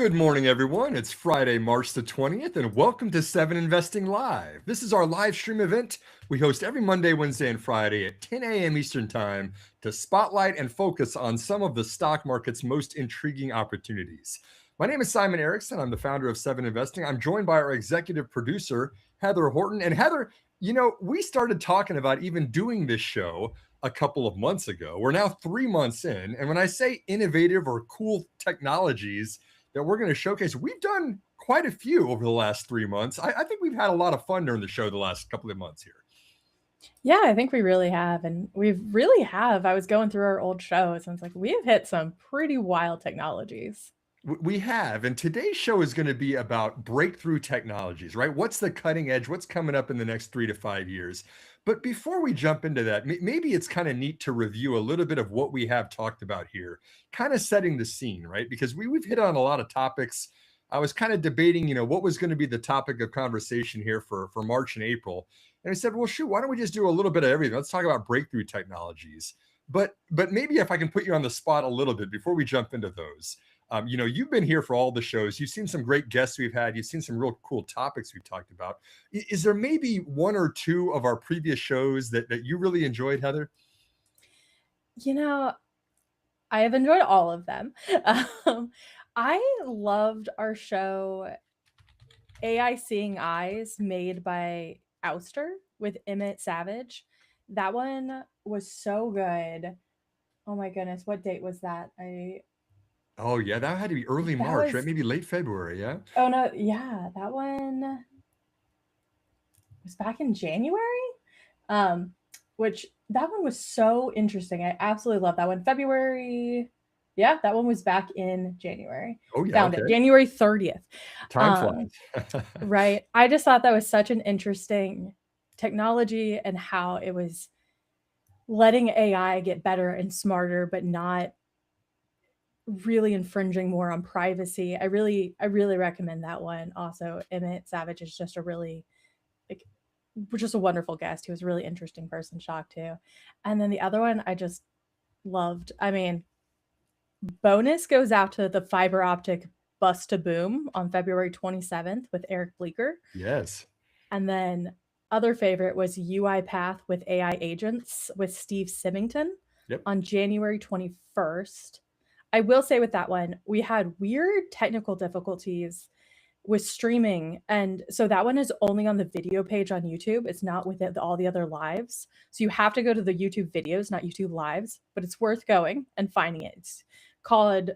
Good morning, everyone. It's Friday, March the 20th, and welcome to 7 Investing Live. This is our live stream event we host every Monday, Wednesday, and Friday at 10 a.m. Eastern Time to spotlight and focus on some of the stock market's most intriguing opportunities. My name is Simon Erickson. I'm the founder of 7 Investing. I'm joined by our executive producer, Heather Horton. And Heather, we started talking about even doing this show a couple of months ago. We're now 3 months in. And when I say innovative or cool technologies that we're going to showcase, we've done quite a few over the last 3 months. I think we've had a lot of fun during the show the last couple of months here. Yeah, I think we really have. And we really have. I was going through our old shows and it's like, we have hit some pretty wild technologies. We have, and today's show is going to be about breakthrough technologies, right? What's the cutting edge? What's coming up in the next 3 to 5 years? But before we jump into that, maybe it's kind of neat to review a little bit of what we have talked about here, kind of setting the scene, right? Because we've hit on a lot of topics. I was kind of debating, what was going to be the topic of conversation here for March and April. And I said, well, shoot, why don't we just do a little bit of everything? Let's talk about breakthrough technologies. But maybe if I can put you on the spot a little bit before we jump into those. You've been here for all the shows. You've seen some great guests we've had. You've seen some real cool topics we've talked about. Is there maybe one or two of our previous shows that you really enjoyed, Heather? I have enjoyed all of them. I loved our show AI Seeing Eyes, made by Ouster with Emmett Savage. That one was so good. Oh my goodness, what date was that? Oh, yeah, that had to be early That March, right? was Maybe late February, yeah? Oh no, yeah, that one was back in January. Which that one was so interesting. I absolutely love that one. February. Yeah, that one was back in January. Oh, yeah, Found okay. it January 30th. Time flies. Right. I just thought that was such an interesting technology and how it was letting AI get better and smarter, but not really infringing more on privacy. I really recommend that one. Also, Emmett Savage is just a really like just a wonderful guest. He was a really interesting person, Shock too. And then the other one I just loved. I mean, bonus goes out to the fiber optic bust to boom on February 27th with Eric Bleeker. Yes. And then other favorite was UiPath with AI agents with Steve Symington Yep. on January 21st. I will say with that one, we had weird technical difficulties with streaming. And so that one is only on the video page on YouTube. It's not with all the other lives. So you have to go to the YouTube videos, not YouTube lives, but it's worth going and finding it. It's called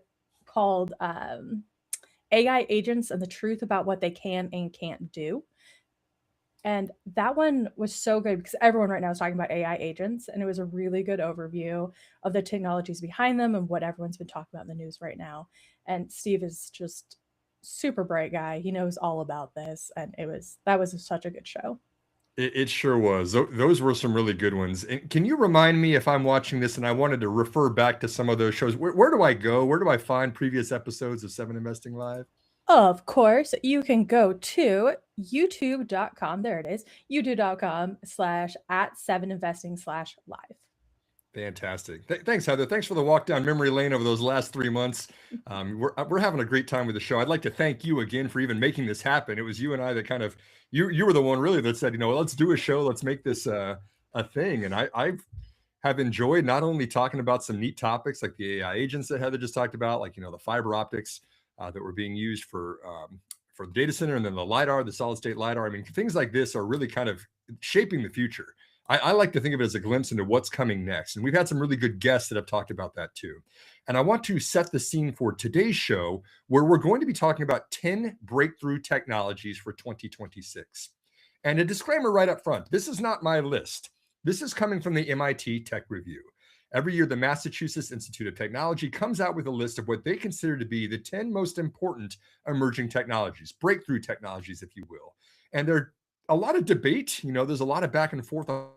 AI Agents and the Truth About What They Can and Can't Do. And that one was so good because everyone right now is talking about AI agents, and it was a really good overview of the technologies behind them and what everyone's been talking about in the news right now. And Steve is just super bright guy. He knows all about this, and that was such a good show. It sure was. Those were some really good ones. And can you remind me, if I'm watching this and I wanted to refer back to some of those shows, where do I go? Where do I find previous episodes of 7 Investing Live? Of course, you can go to youtube.com. There it is. youtube.com/@7investing/live. Fantastic. Thanks, Heather. Thanks for the walk down memory lane over those last 3 months. We're having a great time with the show. I'd like to thank you again for even making this happen. It was you and I that kind of, you were the one really that said, let's do a show. Let's make this a thing. And I have enjoyed not only talking about some neat topics like the AI agents that Heather just talked about, like, the fiber optics that were being used for the data center, and then the LiDAR, the solid state LiDAR. I mean, things like this are really kind of shaping the future. I like to think of it as a glimpse into what's coming next. And we've had some really good guests that have talked about that too. And I want to set the scene for today's show, where we're going to be talking about 10 breakthrough technologies for 2026. And a disclaimer right up front, this is not my list. This is coming from the MIT Tech Review. Every year, the Massachusetts Institute of Technology comes out with a list of what they consider to be the 10 most important emerging technologies, breakthrough technologies, if you will. And there are a lot of debate. There's a lot of back and forth that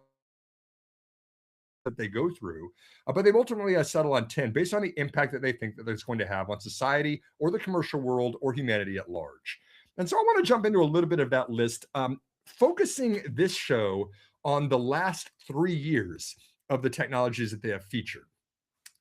they go through, but they've ultimately settled on 10 based on the impact that they think that it's going to have on society or the commercial world or humanity at large. And so I want to jump into a little bit of that list, focusing this show on the last 3 years of the technologies that they have featured.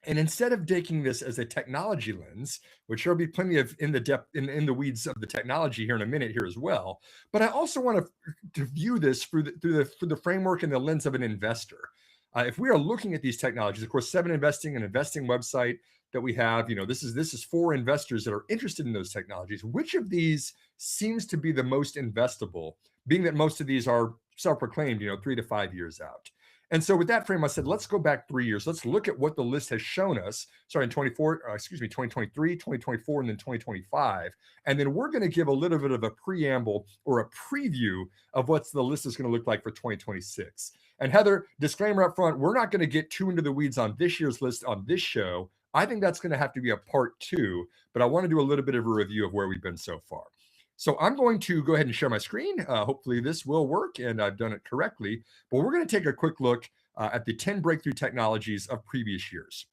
And instead of taking this as a technology lens, which there'll be plenty of in the depth in the weeds of the technology here in a minute here as well, but I also want to view this through the framework and the lens of an investor. If we are looking at these technologies, of course, 7investing, an investing website that we have, this is for investors that are interested in those technologies. Which of these seems to be the most investable, being that most of these are self-proclaimed, 3 to 5 years out? And so with that frame, I said, let's go back 3 years. Let's look at what the list has shown us. Sorry, in 2023, 2024, and then 2025. And then we're going to give a little bit of a preamble or a preview of what the list is going to look like for 2026. And Heather, disclaimer up front, we're not going to get too into the weeds on this year's list on this show. I think that's going to have to be a part 2, but I want to do a little bit of a review of where we've been so far. So I'm going to go ahead and share my screen. Hopefully this will work and I've done it correctly, but we're going to take a quick look at the 10 breakthrough technologies of previous years.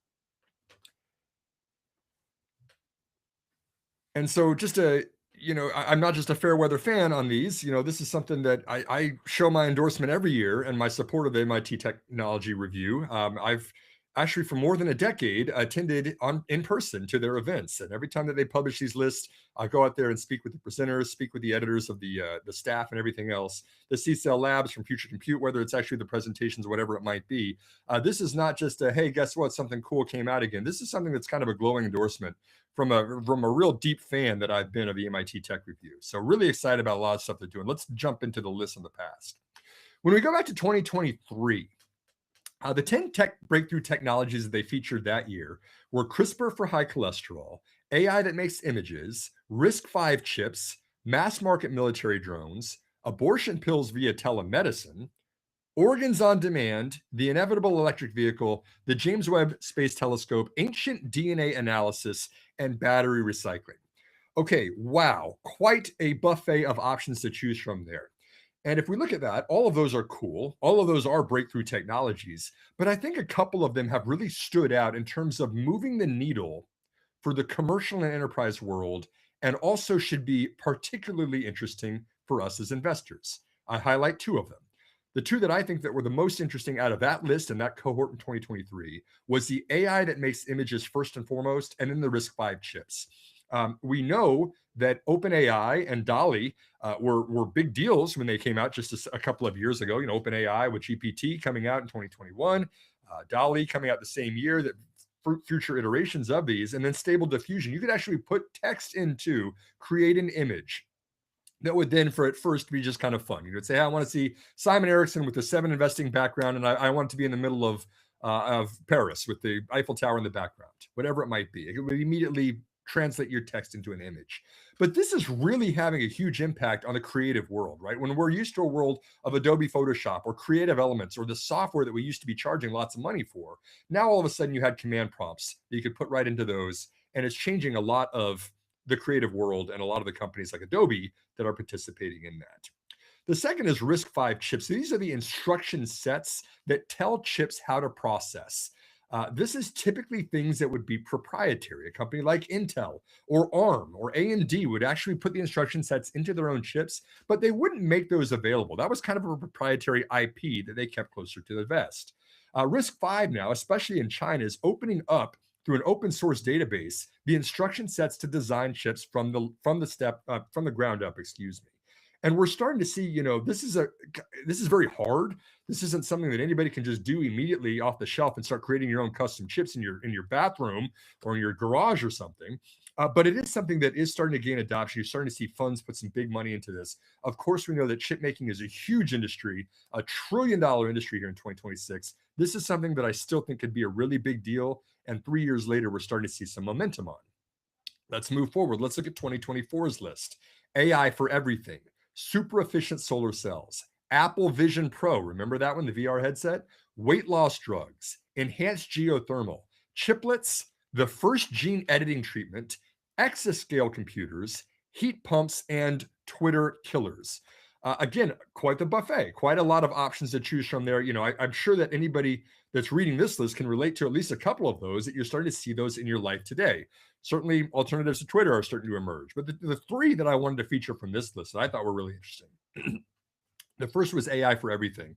And so just I'm not just a fair weather fan on these. This is something that I show my endorsement every year and my support of the MIT Technology Review. I've actually, for more than a decade, attended in person to their events. And every time that they publish these lists, I go out there and speak with the presenters, speak with the editors of the staff and everything else. The C-Cell Labs from Future Compute, whether it's actually the presentations, whatever it might be. This is not just a, hey, guess what? Something cool came out again. This is something that's kind of a glowing endorsement from a real deep fan that I've been of the MIT Tech Review. So really excited about a lot of stuff they're doing. Let's jump into the list of the past. When we go back to 2023, the 10 breakthrough technologies that they featured that year were CRISPR for high cholesterol, AI that makes images, RISC-V chips, mass market military drones, abortion pills via telemedicine, organs on demand, the inevitable electric vehicle, the James Webb Space Telescope, ancient DNA analysis, and battery recycling. Okay, wow, quite a buffet of options to choose from there. And if we look at that, all of those are cool. All of those are breakthrough technologies. But I think a couple of them have really stood out in terms of moving the needle for the commercial and enterprise world, and also should be particularly interesting for us as investors. I highlight 2 of them. The 2 that I think that were the most interesting out of that list and that cohort in 2023 was the AI that makes images first and foremost, and then the RISC-V chips. We know that OpenAI and DALL-E were big deals when they came out just a couple of years ago. OpenAI with GPT coming out in 2021, DALL-E coming out the same year, that future iterations of these, and then Stable Diffusion. You could actually put text into, create an image that would then, for at first, be just kind of fun. You would say, hey, I want to see Simon Erickson with the 7investing background, and I want to be in the middle of Paris with the Eiffel Tower in the background, whatever it might be. It would immediately translate your text into an image. But this is really having a huge impact on the creative world, right? When we're used to a world of Adobe Photoshop or Creative Elements or the software that we used to be charging lots of money for, now all of a sudden you had command prompts that you could put right into those, and it's changing a lot of the creative world and a lot of the companies like Adobe that are participating in that. The second is RISC-V chips. These are the instruction sets that tell chips how to process. This is typically things that would be proprietary. A company like Intel or ARM or AMD would actually put the instruction sets into their own chips, but they wouldn't make those available. That was kind of a proprietary IP that they kept closer to the vest. RISC-V now, especially in China, is opening up through an open source database the instruction sets to design chips from the ground up. Excuse me. And we're starting to see, this is very hard. This isn't something that anybody can just do immediately off the shelf and start creating your own custom chips in your bathroom or in your garage or something. But it is something that is starting to gain adoption. You're starting to see funds put some big money into this. Of course, we know that chip making is a huge industry, a $1 trillion industry here in 2026. This is something that I still think could be a really big deal. And 3 years later, we're starting to see some momentum on. Let's move forward. Let's look at 2024's list. AI for everything. Super efficient solar cells, Apple Vision Pro, remember that one, the VR headset? Weight loss drugs, enhanced geothermal, chiplets, the first gene editing treatment, exascale computers, heat pumps, and Twitter killers. Again, quite the buffet, quite a lot of options to choose from there. I'm sure that anybody that's reading this list can relate to at least a couple of those, that you're starting to see those in your life today. Certainly alternatives to Twitter are starting to emerge. But the 3 that I wanted to feature from this list that I thought were really interesting. The first was AI for everything.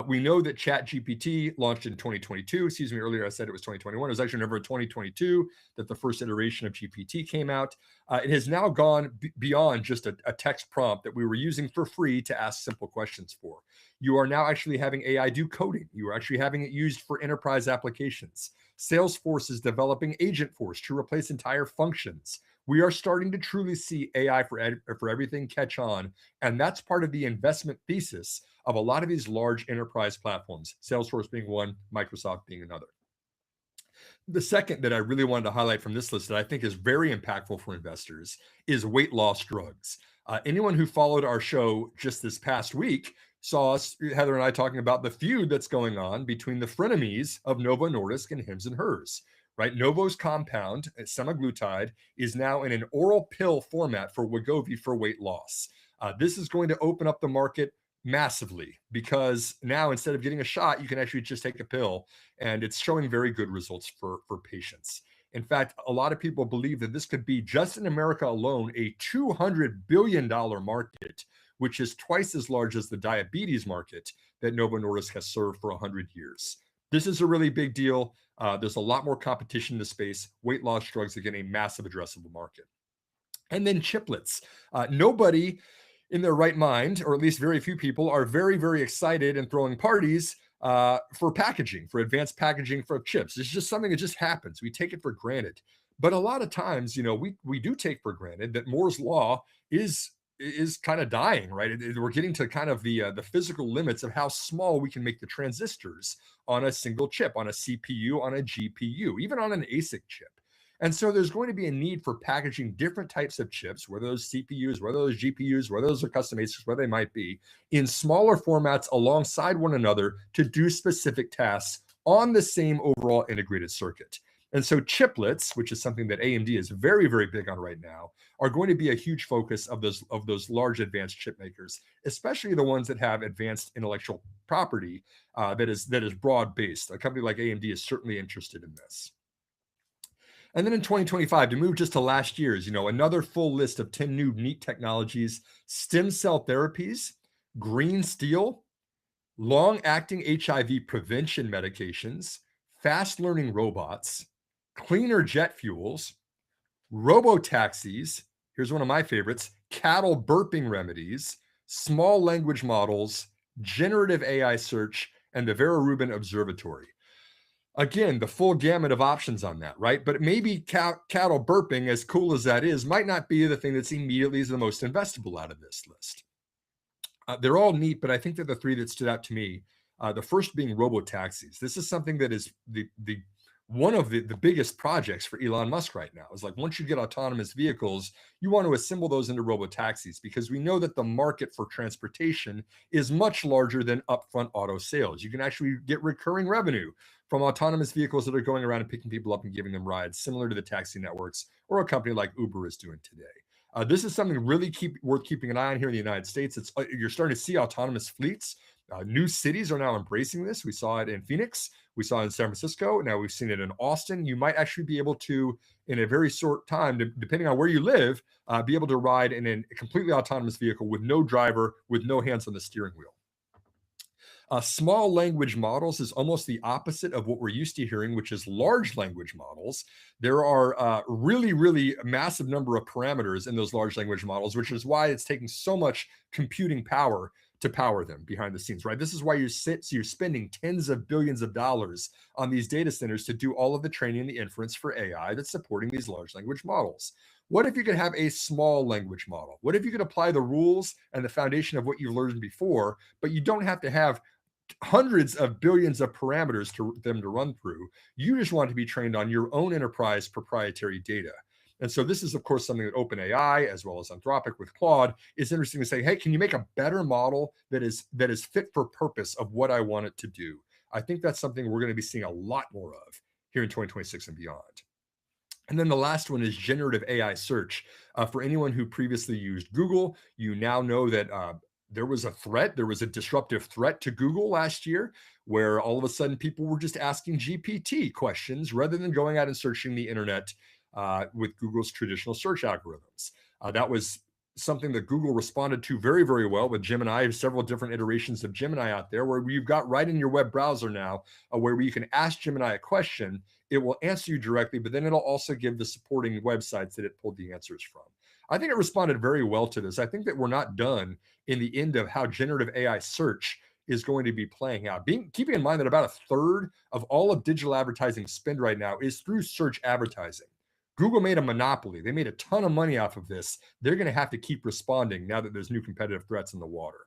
We know that ChatGPT launched in 2022. Excuse me, earlier I said it was 2021. It was actually November 2022 that the first iteration of GPT came out. It has now gone beyond just a text prompt that we were using for free to ask simple questions for. You are now actually having AI do coding. You are actually having it used for enterprise applications. Salesforce is developing Agentforce to replace entire functions. We are starting to truly see AI for everything catch on. And that's part of the investment thesis of a lot of these large enterprise platforms, Salesforce being one, Microsoft being another. The second that I really wanted to highlight from this list that I think is very impactful for investors is weight loss drugs. Anyone who followed our show just this past week saw us, Heather and I, talking about the feud that's going on between the frenemies of Novo Nordisk and Hims and Hers. Right, Novo's compound, semaglutide, is now in an oral pill format for Wegovy for weight loss. This is going to open up the market massively because now instead of getting a shot, you can actually just take a pill, and it's showing very good results for patients. In fact, a lot of people believe that this could be, just in America alone, a $200 billion market, which is twice as large as the diabetes market that Novo Nordisk has served for 100 years. This is a really big deal. There's a lot more competition in the space. Weight loss drugs are getting a massive addressable market. And then chiplets. Nobody in their right mind, or at least very few people, are very, very excited and throwing parties for packaging, for advanced packaging for chips. It's just something that just happens. We take it for granted. But a lot of times, we do take for granted that Moore's law is kind of dying, right? We're getting to kind of the physical limits of how small we can make the transistors on a single chip, on a CPU, on a GPU, even on an ASIC chip. And so there's going to be a need for packaging different types of chips, whether those CPUs, whether those GPUs, whether those are custom ASICs, whether they might be, in smaller formats alongside one another to do specific tasks on the same overall integrated circuit. And so chiplets, which is something that AMD is very, very big on right now, are going to be a huge focus of those large advanced chip makers, especially the ones that have advanced intellectual property that is broad based. A company like AMD is certainly interested in this. And then in 2025, to move just to last year's, another full list of 10 new neat technologies: stem cell therapies, green steel, long-acting HIV prevention medications, fast learning robots, cleaner jet fuels, robo-taxis, here's one of my favorites, cattle burping remedies, small language models, generative AI search, and the Vera Rubin Observatory. Again, the full gamut of options on that, right? But maybe cattle burping, as cool as that is, might not be the thing that's immediately the most investable out of this list. They're all neat, but I think that the three that stood out to me, the first being robo-taxis. This is something that is one of the biggest projects for Elon Musk right now. Is like, once you get autonomous vehicles, you want to assemble those into robo-taxis, because we know that the market for transportation is much larger than upfront auto sales. You can actually get recurring revenue from autonomous vehicles that are going around and picking people up and giving them rides, similar to the taxi networks or a company like Uber is doing today. This is something really worth keeping an eye on here in the United States. You're starting to see autonomous fleets. New cities are now embracing this. We saw it in Phoenix. We saw it in San Francisco. Now we've seen it in Austin. You might actually be able to, in a very short time, depending on where you live, be able to ride in a completely autonomous vehicle with no driver, with no hands on the steering wheel. Small language models is almost the opposite of what we're used to hearing, which is large language models. There are really, really massive number of parameters in those large language models, which is why it's taking so much computing power to power them behind the scenes, right? This is why you're spending tens of billions of dollars on these data centers to do all of the training and the inference for AI that's supporting these large language models. What if you could have a small language model? What if you could apply the rules and the foundation of what you've learned before, but you don't have to have hundreds of billions of parameters to them to run through? You just want to be trained on your own enterprise proprietary data. And so this is, of course, something that OpenAI, as well as Anthropic with Claude, is interesting to say, hey, can you make a better model that is fit for purpose of what I want it to do? I think that's something we're going to be seeing a lot more of here in 2026 and beyond. And then the last one is generative AI search. For anyone who previously used Google, you now know that there was a disruptive threat to Google last year, where all of a sudden people were just asking GPT questions rather than going out and searching the internet with Google's traditional search algorithms. That was something that Google responded to very, very well with Gemini. Several different iterations of Gemini out there where you've got right in your web browser now, where you can ask Gemini a question. It will answer you directly, but then it'll also give the supporting websites that it pulled the answers from. I think it responded very well to this. I think that we're not done in the end of how generative AI search is going to be playing out. Keeping in mind that about a third of all of digital advertising spend right now is through search advertising. Google made a monopoly. They made a ton of money off of this. They're going to have to keep responding now that there's new competitive threats in the water.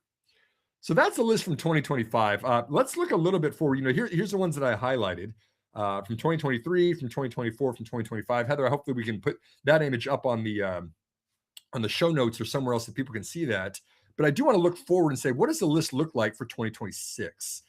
So that's the list from 2025. Let's look a little bit forward. Here's the ones that I highlighted from 2023, from 2024, from 2025. Heather, hopefully we can put that image up on the show notes or somewhere else that people can see that. But I do want to look forward and say, what does the list look like for 2026?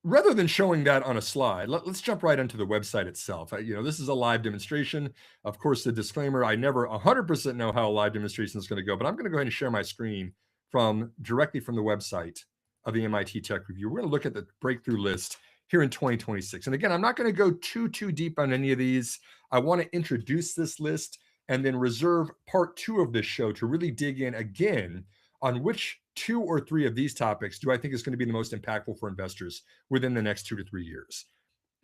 Rather than showing that on a slide, let's jump right into the website itself. This is a live demonstration. Of course, the disclaimer, I never 100% know how a live demonstration is going to go, but I'm going to go ahead and share my screen directly from the website of the MIT Tech Review. We're going to look at the breakthrough list here in 2026. And again, I'm not going to go too deep on any of these. I want to introduce this list and then reserve part 2 of this show to really dig in again on which 2 or 3 of these topics do I think is going to be the most impactful for investors within the next 2 to 3 years.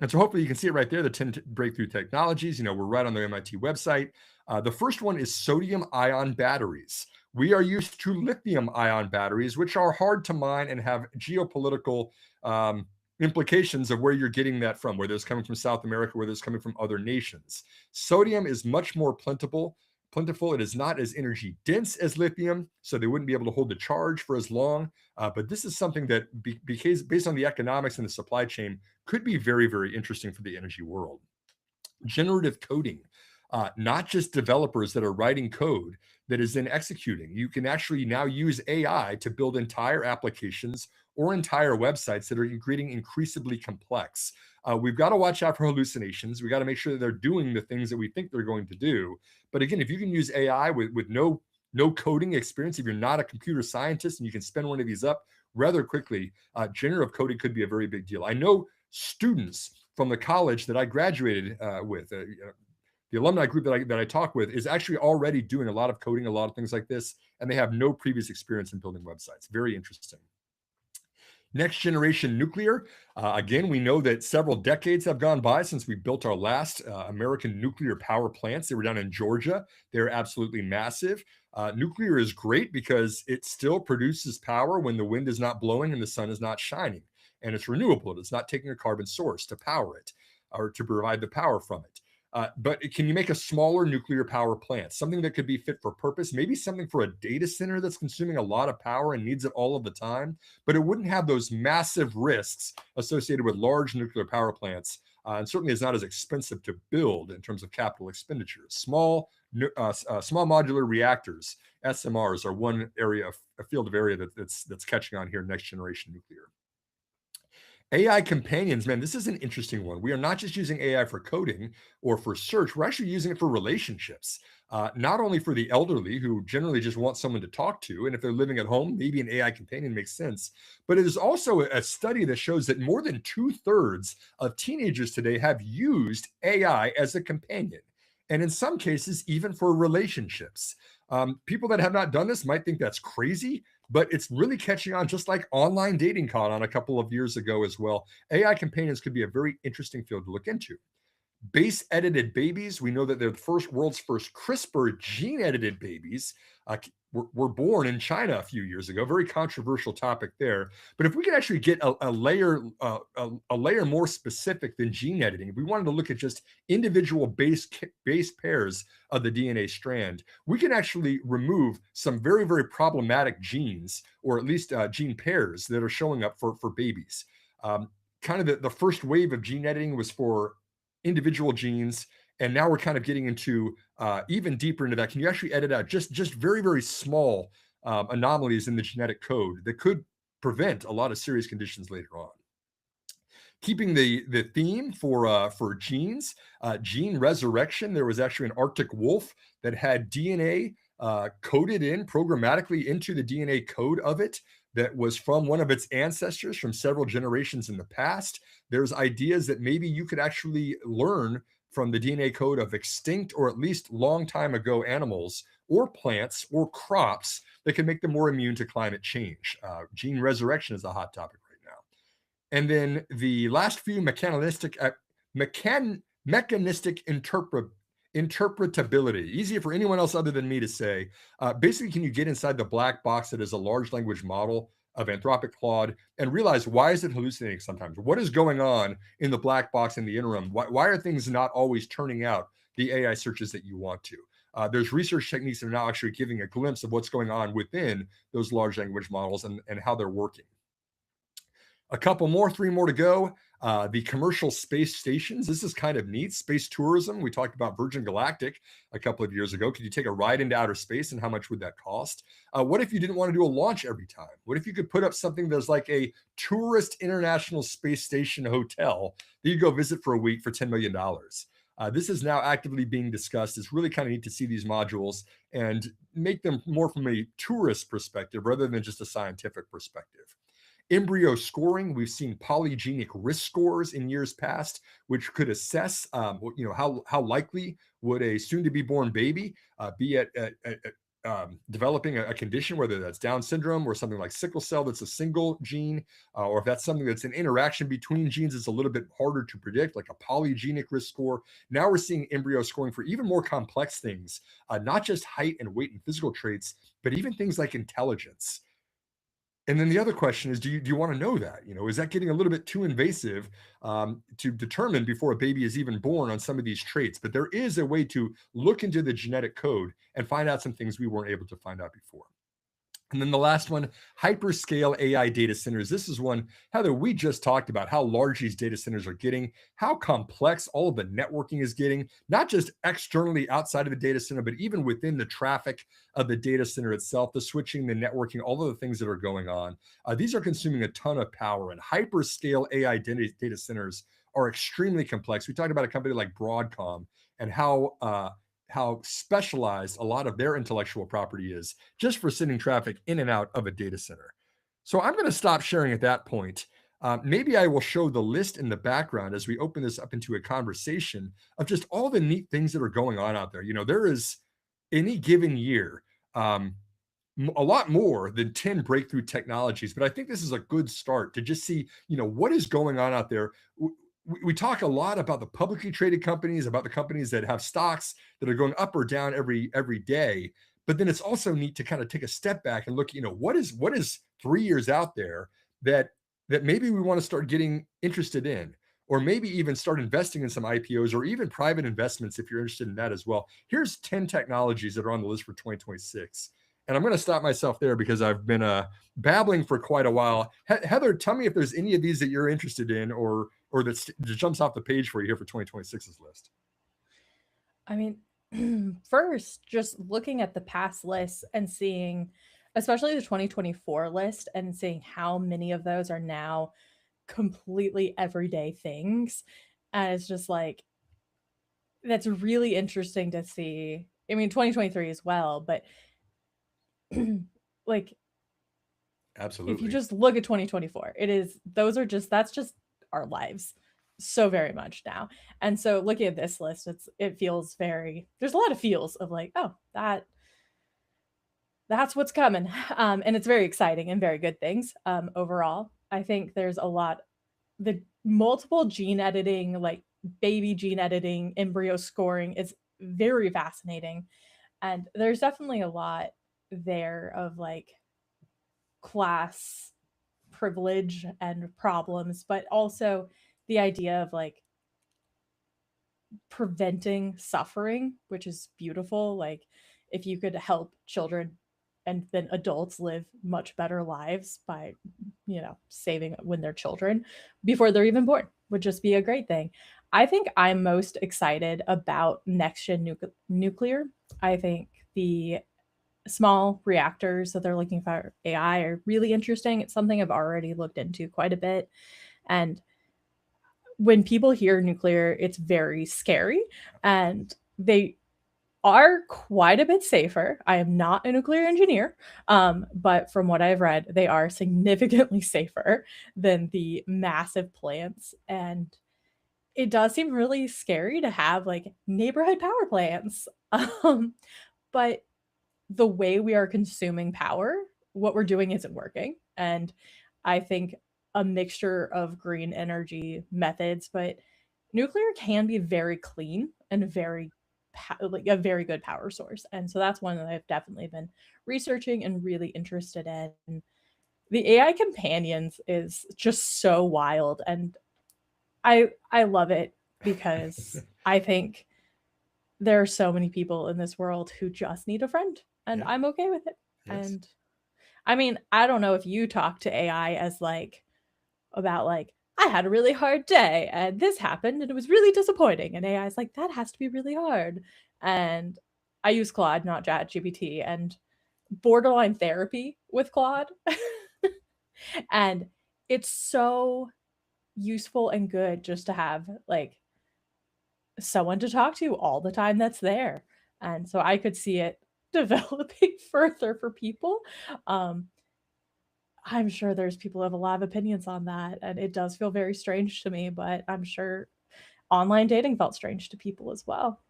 And so hopefully you can see it right there, the 10 breakthrough technologies. We're right on the MIT website. The first one is sodium-ion batteries. We are used to lithium-ion batteries, which are hard to mine and have geopolitical implications of where you're getting that from, whether it's coming from South America, whether it's coming from other nations. Sodium is much more plentiful. It is not as energy dense as lithium, so they wouldn't be able to hold the charge for as long. But this is something that, because based on the economics and the supply chain, could be very, very interesting for the energy world. Generative coding, not just developers that are writing code that is then executing. You can actually now use AI to build entire applications or entire websites that are getting increasingly complex. We've got to watch out for hallucinations. We got to make sure that they're doing the things that we think they're going to do. But again, if you can use AI with no coding experience, if you're not a computer scientist and you can spin one of these up rather quickly, generative coding could be a very big deal. I know students from the college that I graduated with, the alumni group that I talk with is actually already doing a lot of coding, a lot of things like this, and they have no previous experience in building websites. Very interesting. Next generation nuclear. Again, we know that several decades have gone by since we built our last American nuclear power plants. They were down in Georgia. They're absolutely massive. Nuclear is great because it still produces power when the wind is not blowing and the sun is not shining. And it's renewable. It's not taking a carbon source to power it or to provide the power from it. But can you make a smaller nuclear power plant, something that could be fit for purpose, maybe something for a data center that's consuming a lot of power and needs it all of the time, but it wouldn't have those massive risks associated with large nuclear power plants, and certainly is not as expensive to build in terms of capital expenditures. Small modular reactors, SMRs, are one area, a field of area that's catching on here, next generation nuclear. AI companions, man, this is an interesting one. We are not just using AI for coding or for search, we're actually using it for relationships. Not only for the elderly who generally just want someone to talk to, and if they're living at home, maybe an AI companion makes sense, but it is also a study that shows that more than 2/3 of teenagers today have used AI as a companion, and in some cases, even for relationships. People that have not done this might think that's crazy, but it's really catching on, just like online dating caught on a couple of years ago as well. AI companions could be a very interesting field to look into. Base edited babies, we know that they're the world's first CRISPR gene edited babies. Were born in China a few years ago. Very controversial topic there. But if we could actually get a layer more specific than gene editing, if we wanted to look at just individual base pairs of the DNA strand, we can actually remove some very, very problematic genes, or at least gene pairs that are showing up for babies. Kind of the first wave of gene editing was for individual genes, and now we're kind of getting into even deeper into that. Can you actually edit out just very, very small anomalies in the genetic code that could prevent a lot of serious conditions later on? Keeping the theme for genes, gene resurrection, there was actually an Arctic wolf that had DNA coded in programmatically into the DNA code of it that was from one of its ancestors from several generations in the past. There's ideas that maybe you could actually learn from the DNA code of extinct or at least long time ago animals or plants or crops that can make them more immune to climate change. Gene resurrection is a hot topic right now. And then the last few mechanistic interpretability, easier for anyone else other than me to say. Basically, can you get inside the black box that is a large language model of Anthropic Claude and realize, why is it hallucinating sometimes? What is going on in the black box in the interim? Why are things not always turning out the AI searches that you want to? There's research techniques that are now actually giving a glimpse of what's going on within those large language models and how they're working. A couple more, 3 more to go. The commercial space stations. This is kind of neat. Space tourism. We talked about Virgin Galactic a couple of years ago. Could you take a ride into outer space, and how much would that cost? What if you didn't want to do a launch every time? What if you could put up something that's like a tourist international space station hotel that you go visit for a week for $10 million? This is now actively being discussed. It's really kind of neat to see these modules and make them more from a tourist perspective rather than just a scientific perspective. Embryo scoring, we've seen polygenic risk scores in years past, which could assess, how likely would a soon-to-be-born baby be at developing a condition, whether that's Down syndrome or something like sickle cell that's a single gene, or if that's something that's an interaction between genes, it's a little bit harder to predict, like a polygenic risk score. Now we're seeing embryo scoring for even more complex things, not just height and weight and physical traits, but even things like intelligence. And then the other question is, do you want to know that? Is that getting a little bit too invasive to determine before a baby is even born on some of these traits? But there is a way to look into the genetic code and find out some things we weren't able to find out before. And then the last one, hyperscale AI data centers. This is one, Heather, we just talked about how large these data centers are getting, how complex all of the networking is getting, not just externally outside of the data center, but even within the traffic of the data center itself, the switching, the networking, all of the things that are going on. These are consuming a ton of power, and hyperscale AI data centers are extremely complex. We talked about a company like Broadcom and how specialized a lot of their intellectual property is just for sending traffic in and out of a data center. So I'm going to stop sharing at that point. Maybe I will show the list in the background as we open this up into a conversation of just all the neat things that are going on out there. There is, any given year, a lot more than 10 breakthrough technologies, but I think this is a good start to just see, what is going on out there. We talk a lot about the publicly traded companies, about the companies that have stocks that are going up or down every day. But then it's also neat to kind of take a step back and look, what is 3 years out there that maybe we want to start getting interested in, or maybe even start investing in some IPOs or even private investments if you're interested in that as well. Here's 10 technologies that are on the list for 2026. And I'm going to stop myself there because I've been babbling for quite a while. Heather, tell me if there's any of these that you're interested in or that jumps off the page for you here for 2026's list. I mean, first, just looking at the past lists and seeing, especially the 2024 list, and seeing how many of those are now completely everyday things. And it's just like, that's really interesting to see. I mean, 2023 as well, but like, Absolutely. if you just look at 2024, that's just our lives so very much now. And so looking at this list, it feels there's a lot of feels of like, oh, that's what's coming. And it's very exciting and very good things. Overall, I think there's the multiple gene editing, like baby gene editing, embryo scoring is very fascinating. And there's definitely a lot there of like class privilege and problems, but also the idea of like preventing suffering, which is beautiful. Like, if you could help children and then adults live much better lives by, saving when they're children before they're even born, would just be a great thing. I think I'm most excited about next gen nuclear. I think the small reactors that they're looking for AI are really interesting. It's something I've already looked into quite a bit. And when people hear nuclear, it's very scary, and they are quite a bit safer. I am not a nuclear engineer, but from what I've read, they are significantly safer than the massive plants. And it does seem really scary to have like neighborhood power plants. But the way we are consuming power, what we're doing isn't working. And I think a mixture of green energy methods, but nuclear can be very clean and very like a very good power source. And so that's one that I've definitely been researching and really interested in. The AI companions is just so wild, and I love it because I think there are so many people in this world who just need a friend, and Yeah. I'm okay with it. Yes. And I mean, I don't know if you talk to AI as like about like, I had a really hard day and this happened and it was really disappointing. And AI is like, that has to be really hard. And I use Claude, not ChatGPT, and borderline therapy with Claude. And it's so useful and good just to have like someone to talk to all the time that's there. And so I could see it developing further for people. Um, I'm sure there's people who have a lot of opinions on that, and it does feel very strange to me, but I'm sure online dating felt strange to people as well.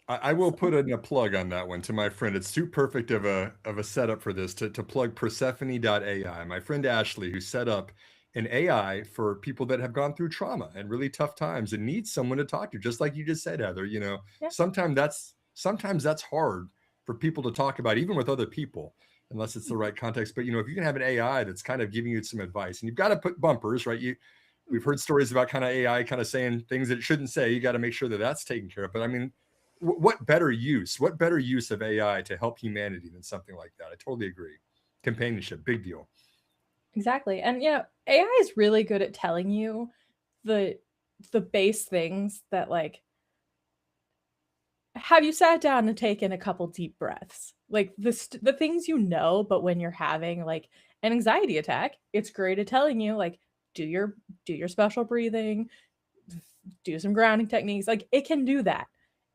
I will So, put in a plug on that one to my friend. It's too perfect of a setup for this to plug Persephone.ai. My friend Ashley, who set up an AI for people that have gone through trauma and really tough times and need someone to talk to, just like you just said, Heather. You know, yeah. sometimes that's hard for people to talk about, even with other people, unless it's the Mhm, right context. But you know, if you can have an AI that's kind of giving you some advice, and you've got to put bumpers, right? We've mhm. heard stories about kind of AI kind of saying things that it shouldn't say. You got to make sure that that's taken care of. But I mean, what better use of AI to help humanity than something like that? I totally agree. Companionship, big deal. Exactly. And you know, AI is really good at telling you the the base things that like have you sat down and taken a couple deep breaths? Like the things you know, but when you're having like an anxiety attack, it's great at telling you like do your do your special breathing, do some grounding techniques. Like it can do that.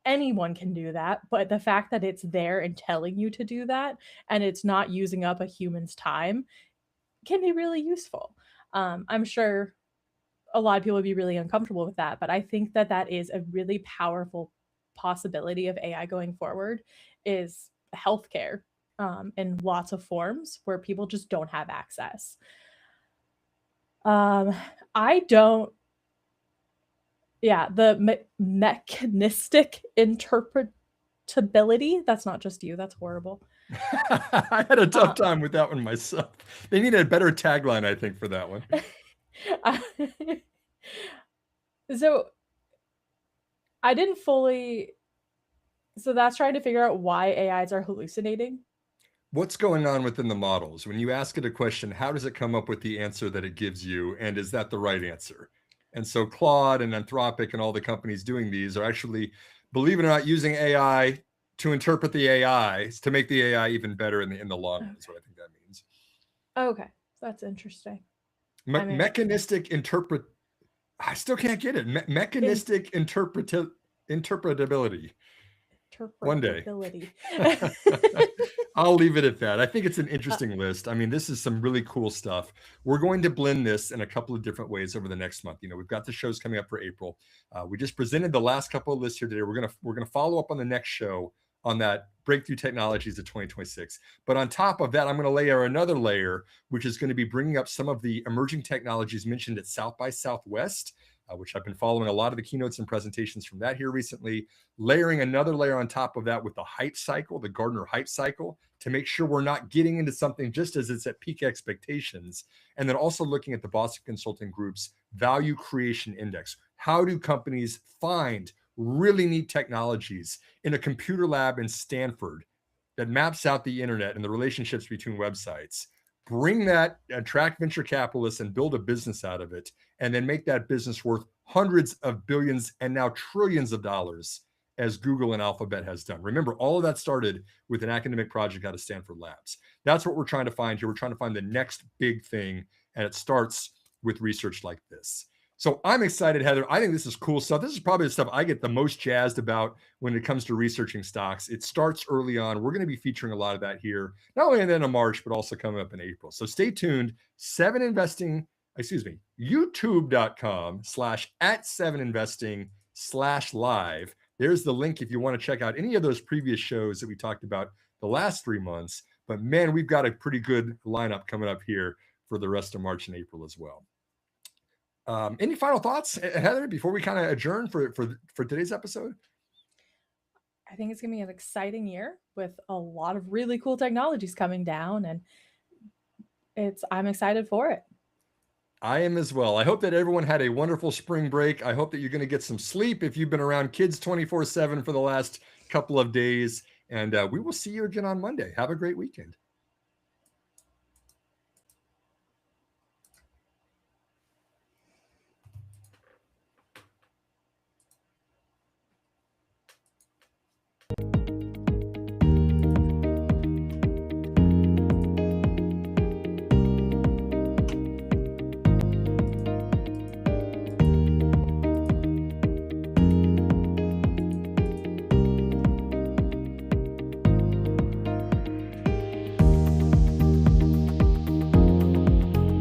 Anyone can do that, but the fact that it's there and telling you to do that and it's not using up a human's time can be really useful. I'm sure a lot of people would be really uncomfortable with that, but I think that that is a really powerful possibility of AI going forward is healthcare in lots of forms where people just don't have access. Um, I don't Yeah, the mechanistic interpretability, that's not just you, that's horrible. I had a tough Uh, time with that one myself. They needed a better tagline, I think, for that one. so I didn't fully so that's trying to figure out why AIs are hallucinating? What's going on within the models? When you ask it a question, how does it come up with the answer that it gives you? And is that the right answer? And so Claude and Anthropic and all the companies doing these are actually, believe it or not, using AI to interpret the AI to make the AI even better in the long run, Okay. is what I think that means. Okay, that's interesting. I mean, Mechanistic interpret. I still can't get it. Mechanistic interpretability. One day. interpretability. I'll leave it at that. I think it's an Uh, interesting list. I mean, this is some really cool stuff. We're going to blend this in a couple of different ways over the next month. You know, we've got the shows coming up for April. We just presented the last couple of lists here today. We're gonna follow up on the next show on that breakthrough technologies of 2026. But on top of that, I'm going to layer another layer, which is going to be bringing up some of the emerging technologies mentioned at South by Southwest, which I've been following a lot of the keynotes and presentations from that here recently, layering another layer on top of that with the hype cycle, the Gartner hype cycle, to make sure we're not getting into something just as it's at peak expectations. And then also looking at the Boston Consulting Group's value creation index. How do companies find really neat technologies in a computer lab in Stanford that maps out the internet and the relationships between websites? Bring that, attract venture capitalists and build a business out of it, and then make that business worth hundreds of billions and now trillions of dollars as Google and Alphabet has done. Remember, all of that started with an academic project out of Stanford Labs. That's what we're trying to find here. We're trying to find the next big thing, and it starts with research like this. So I'm excited, Heather. I think this is cool stuff. This is probably the stuff I get the most jazzed about when it comes to researching stocks. It starts early on. We're going to be featuring a lot of that here, not only in the end of March, but also coming up in April. So stay tuned. 7investing youtube.com/@7investing/live. There's the link if you want to check out any of those previous shows that we talked about the last 3 months. But man, we've got a pretty good lineup coming up here for the rest of March and April as well. Any final thoughts, Heather, before we kind of adjourn for today's episode? I think it's going to be an exciting year with a lot of really cool technologies coming down, and I'm excited for it. I am as well. I hope that everyone had a wonderful spring break. I hope that you're going to get some sleep if you've been around kids 24/7 for the last couple of days. And we will see you again on Monday. Have a great weekend.